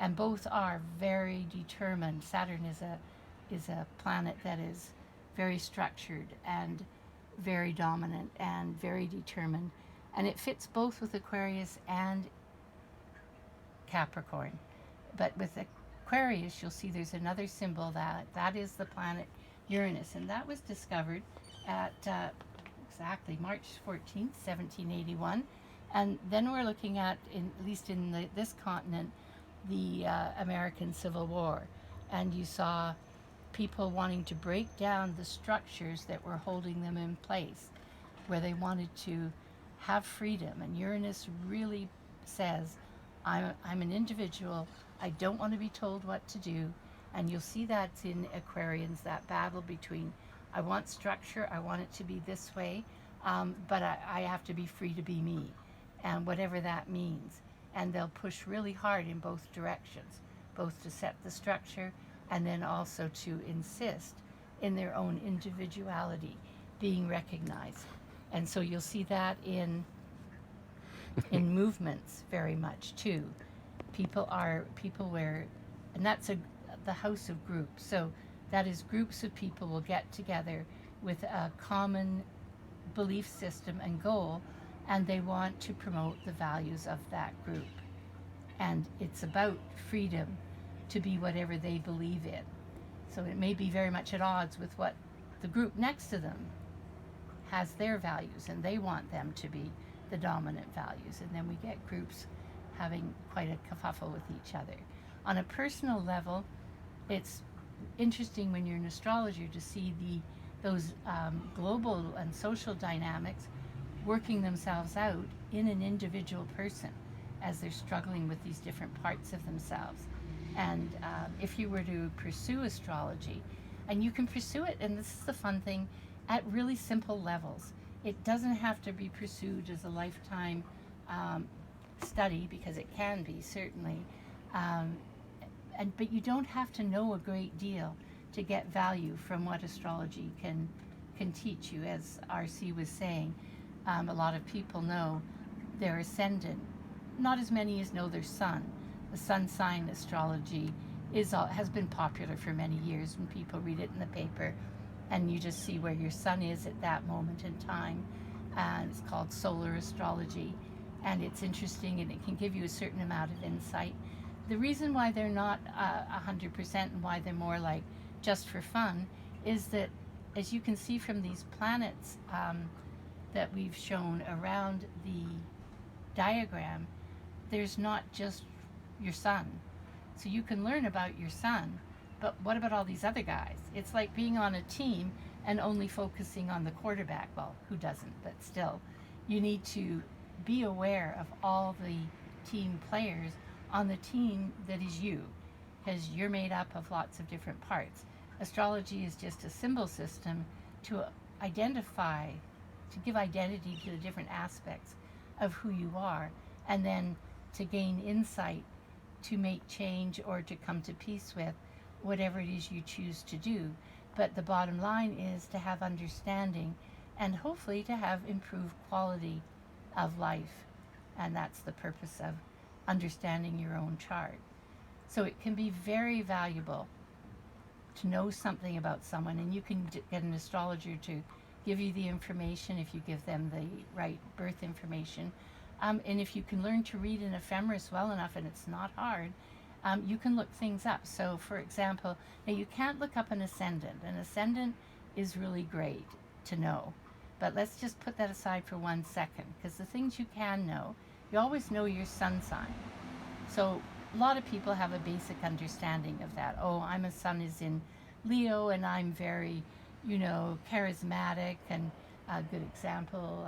and both are very determined. Saturn is a planet that is very structured and very dominant and very determined, and it fits both with Aquarius and Capricorn. But with Aquarius, you'll see there's another symbol that is the planet Uranus, and that was discovered at exactly March 14th, 1781. And then we're looking at, at least in this continent, the American Civil War. And you saw people wanting to break down the structures that were holding them in place, where they wanted to have freedom. And Uranus really says, I'm an individual. I don't want to be told what to do. And you'll see that's in Aquarians, that battle between, I want structure, I want it to be this way, but I have to be free to be me, and whatever that means. And they'll push really hard in both directions, both to set the structure and then also to insist in their own individuality being recognized. And so you'll see that in movements very much too. People where, and that's the house of groups. So that is, groups of people will get together with a common belief system and goal, and they want to promote the values of that group. And it's about freedom to be whatever they believe in. So it may be very much at odds with what the group next to them has their values, and they want them to be the dominant values. And then we get groups having quite a kerfuffle with each other. On a personal level, it's interesting when you're an astrologer to see those global and social dynamics working themselves out in an individual person as they're struggling with these different parts of themselves. And if you were to pursue astrology, and you can pursue it, and this is the fun thing, at really simple levels. It doesn't have to be pursued as a lifetime study, because it can be, certainly. But you don't have to know a great deal to get value from what astrology can teach you. As R.C. was saying, a lot of people know their ascendant. Not as many as know their sun. The sun sign astrology has been popular for many years when people read it in the paper, and you just see where your sun is at that moment in time. And it's called solar astrology, and it's interesting, and it can give you a certain amount of insight. The reason why they're not 100% and why they're more like just for fun is that, as you can see from these planets that we've shown around the diagram, there's not just your sun. So you can learn about your sun, but what about all these other guys? It's like being on a team and only focusing on the quarterback. Well, who doesn't? But still, you need to be aware of all the team players on the team that is you, because you're made up of lots of different parts. Astrology is just a symbol system to identify, to give identity to the different aspects of who you are, and then to gain insight, to make change, or to come to peace with whatever it is you choose to do. But the bottom line is to have understanding, and hopefully to have improved quality of life. And that's the purpose of understanding your own chart. So it can be very valuable to know something about someone, and you can get an astrologer to give you the information if you give them the right birth information. And if you can learn to read an ephemeris well enough, and it's not hard, you can look things up. So, for example, now you can't look up an ascendant. An ascendant is really great to know, but let's just put that aside for 1 second, because the things you can know, you always know your sun sign. So a lot of people have a basic understanding of that. Oh, my sun is in Leo, and I'm very, charismatic. And a good example,